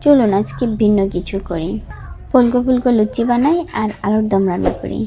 চলুন আজকে ভিন্ন কিছু করি। ফুলকো ফুলকো লুচি বানাই আর আলুর দম রান্না করি।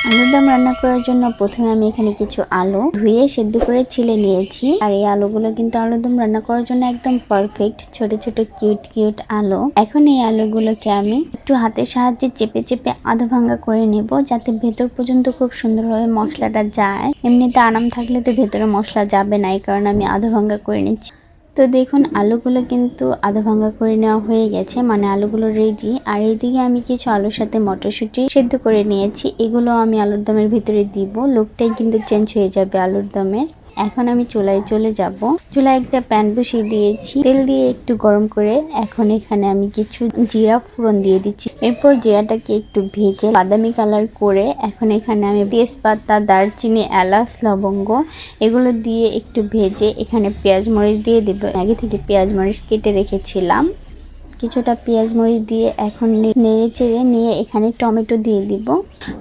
আলুর দম রান্না করার জন্য প্রথমে আমি এখানে কিছু আলু ধুয়ে সেদ্ধ করে ছিলে নিয়েছি। আর এই আলুগুলো কিন্তু আলুর দম রান্না করার জন্য একদম পারফেক্ট, ছোট ছোট কিউট কিউট আলু। এখন এই আলুগুলোকে আমি একটু হাতের সাহায্যে চেপে চেপে আধা ভাঙ্গা করে নেব, যাতে ভেতর পর্যন্ত খুব সুন্দরভাবে মশলাটা যায়। এমনিতে আরাম থাকলে তো ভেতরে মশলা যাবে না, এই কারণে আমি আধা ভাঙ্গা করে নিচ্ছি। তো দেখুন আলুগুলো কিন্তু আধা ভাঙ্গা করে নেওয়া হয়ে গেছে, মানে আলুগুলো রেডি। আর এইদিকে আমি কিছু আলুর সাথে মটরশুঁটি সেদ্ধ করে নিয়েছি, এগুলো আমি আলুর দমের ভিতরে দিব। লুকটাই কিন্তু চেঞ্জ হয়ে যাবে আলুর দমের। এখন আমি চুলায় চলে যাব। চুলায় একটা প্যান বসিয়ে দিয়েছি, তেল দিয়ে একটু গরম করে এখন এখানে আমি কিছু জিরা ফোড়ন দিয়ে দিচ্ছি। এরপর জিরাটাকে একটু ভেজে বাদামি কালার করে এখন এখানে আমি তেজপাতা, দারচিনি, এলাচ, লবঙ্গ এগুলো দিয়ে একটু ভেজে এখানে পেঁয়াজ মরিচ দিয়ে দেব। আগে থেকে পেঁয়াজ মরিচ কেটে রেখেছিলাম। কিছুটা পেঁয়াজ মরিচ দিয়ে এখন নেড়ে চেড়ে নিয়ে এখানে টমেটো দিয়ে দিব।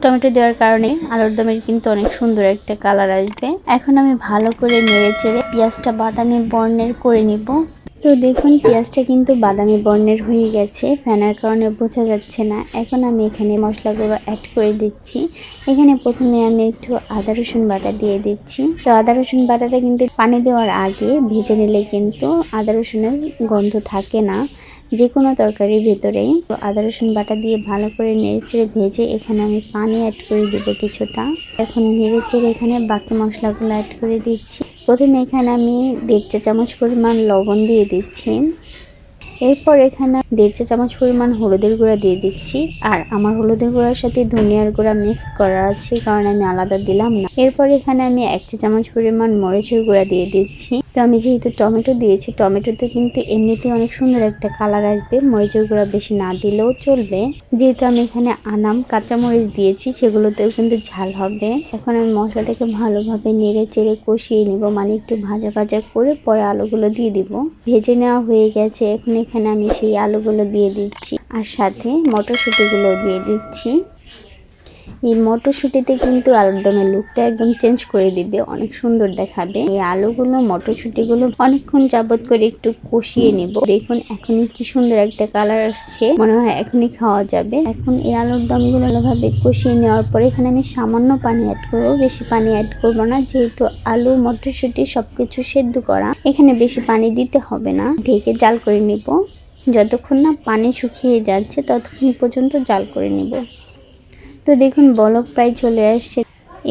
টমেটো দেওয়ার কারণে আলুর দমের কিন্তু অনেক সুন্দর একটা কালার আসবে। এখন আমি ভালো করে নেড়ে চেড়ে পেঁয়াজটা বাদামি বর্ণের করে নিব। তো দেখুন পেঁয়াজটা কিন্তু বাদামি বর্ণের হয়ে গেছে, ফ্যানের কারণে বোঝা যাচ্ছে না। এখন আমি এখানে মশলাগুলো অ্যাড করে দিচ্ছি। এখানে প্রথমে আমি একটু আদা রসুন বাটা দিয়ে দিচ্ছি। তো আদা রসুন বাটাটা কিন্তু পানি দেওয়ার আগে ভেজে নিলে কিন্তু আদা রসুনের গন্ধ থাকে না যে কোনো তরকারির ভেতরেই। তো আদা রসুন বাটা দিয়ে ভালো করে নেড়েচেড়ে ভেজে এখানে আমি পানি অ্যাড করে দেবো কিছুটা। এখন নেড়েচেড়ে এখানে বাকি মশলাগুলো অ্যাড করে দিচ্ছি। প্রথমে এখানে আমি 1.5 চা চামচ পরিমাণ লবণ দিয়ে দিচ্ছি। এরপর এখানে 1.5 চা চামচ পরিমাণ হলুদের গুঁড়া দিয়ে দিচ্ছি। আর আমার হলুদের গুঁড়ার সাথে ধনিয়ার গুঁড়া মিক্স করা আছে, কারণ আমি আলাদা দিলাম না। এরপর এখানে আমি 1 চা চামচ পরিমাণ মরিচের গুঁড়া দিয়ে দিচ্ছি। তো আমি যেহেতু টমেটো দিয়েছি, টমেটোতে কিন্তু এমনিতেই অনেক সুন্দর একটা কালার আসবে, মরিচের গুঁড়া বেশি না দিলেও চলবে। যেহেতু আমি এখানে আনাম কাঁচামরিচ দিয়েছি, সেগুলোতেও কিন্তু ঝাল হবে। এখন আমি মশলাটাকে ভালোভাবে নেড়ে চেড়ে কষিয়ে নিব, মানে একটু ভাজা ভাজা করে পরে আলুগুলো দিয়ে দিব। ভেজে নেওয়া হয়ে গেছে, এখন এখানে আমি সেই আলুগুলো দিয়ে দিচ্ছি আর সাথে মটরশুঁটিগুলো দিয়ে দিচ্ছি। এই মটরশুঁটিতে কিন্তু আলুর দমের লুকটা একদম চেঞ্জ করে দিবে, অনেক সুন্দর দেখাবে। এই আলুগুলো মটরশুঁটিগুলো অনেকক্ষণ যাবত করে একটু কষিয়ে নিব। দেখুন এখনই কি সুন্দর একটা কালার আসছে, মনে হয় এখনই খাওয়া যাবে। এখন এই আলুর দমগুলো ভালোভাবে কষিয়ে নেওয়ার পরে এখানে আমি সামান্য পানি অ্যাড করবো, বেশি পানি অ্যাড করবো না, যেহেতু আলু মটরশুঁটি সবকিছু সেদ্ধ করা, এখানে বেশি পানি দিতে হবে না। ঢেকে জাল করে নিব, যতক্ষণ না পানি শুকিয়ে যাচ্ছে ততক্ষণ পর্যন্ত জাল করে নিব। তো দেখুন বলক প্রায় চলে আসছে।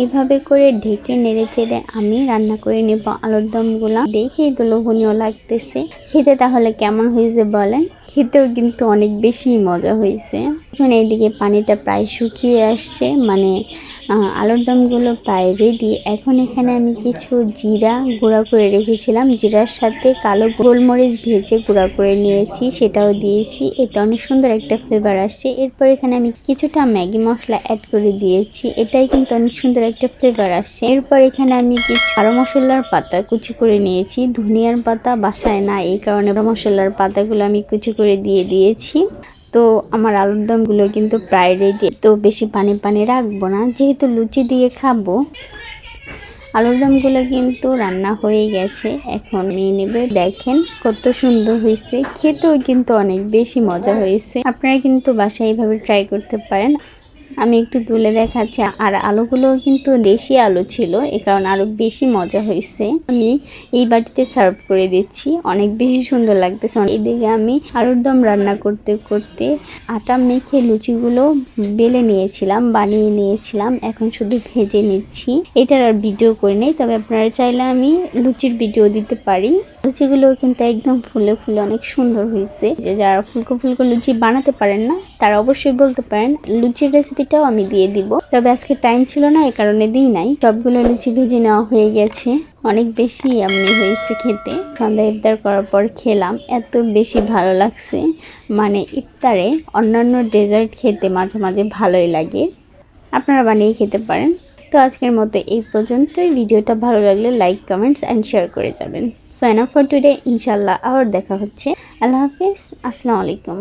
এইভাবে করে ঢেকে নেড়ে চেড়ে আমি রান্না করে নেব আলুর দমগুলা। দেখেই তো লোভনীয় লাগতেছে, খেতে তাহলে কেমন হয়েছে বলেন? খেতেও কিন্তু অনেক বেশি মজা হয়েছে। এখন এইদিকে পানিটা প্রায় শুকিয়ে আসছে, মানে আলুর দমগুলো প্রায় রেডি। এখন এখানে আমি কিছু জিরা গুঁড়া করে রেখেছিলাম, জিরার সাথে কালো গোলমরিচ ভেজে গুঁড়া করে নিয়েছি, সেটাও দিয়েছি। এটা অনেক সুন্দর একটা ফ্লেভার আসছে। এরপর এখানে আমি কিছুটা ম্যাগি মশলা অ্যাড করে দিয়েছি, এটাই কিন্তু অনেক সুন্দর একটা ফ্লেভার আসছে। এরপর এখানে আমি কিছু আরো মশলার পাতা কুচি করে নিয়েছি, ধনিয়ার পাতা বাসায় না, এই কারণে মশলার পাতাগুলো আমি কুচি করে দিয়ে দিয়েছি। তো আমার আলুর দমগুলো কিন্তু প্রায় রেডি। তো বেশি পানি পানি রাখবো না, যেহেতু লুচি দিয়ে খাবো। আলুর দমগুলো কিন্তু রান্না হয়ে গেছে, এখন নিয়ে নেবে। দেখেন কত সুন্দর হয়েছে, খেতেও কিন্তু অনেক বেশি মজা হয়েছে। আপনারা কিন্তু বাসায় এইভাবে ট্রাই করতে পারেন। আমি একটু তুলে দেখাচ্ছি। আর আলুগুলো কিন্তু দেশি আলু ছিল, এ কারণে আরো বেশি মজা হয়েছে। আমি এই বাটিতে সার্ভ করে দিচ্ছি, অনেক বেশি সুন্দর লাগতেছে। এদিকে আমি আলুর দম রান্না করতে করতে আটা মেখে লুচিগুলো বেলে নিয়েছিলাম, বানিয়ে নিয়েছিলাম। এখন শুধু ভেজে নিচ্ছি। এটার আর ভিডিও করে নেই, তবে আপনারা চাইলে আমি লুচির ভিডিও দিতে পারি। লুচিগুলো কিন্তু একদম ফুলে ফুলে অনেক সুন্দর হয়েছে। যে যারা ফুলকো ফুলকো লুচি বানাতে পারেন না, তারা অবশ্যই বলতে পারেন, লুচির রেসিপিটাও আমি দিয়ে দিব। তবে আজকে টাইম ছিল না, এই কারণে দিই নাই। সবগুলো লুচি ভেজে নেওয়া হয়ে গেছে, অনেক বেশি ইয়াম্মি হয়েছে খেতে। সন্ধ্যা ইফতার করার পর খেলাম, এত বেশি ভালো লাগছে। মানে ইফতারে অন্যান্য ডেজার্ট খেতে মাঝে মাঝে ভালোই লাগে, আপনারা বানিয়ে খেতে পারেন। তো আজকের মতো এই পর্যন্তই। ভিডিওটা ভালো লাগলে লাইক, কমেন্টস অ্যান্ড শেয়ার করে যাবেন। সো এনাফ ফর টুডে, ইনশাল্লাহ আবার দেখা হচ্ছে। আল্লাহ হাফিজ, আসসালামু আলাইকুম।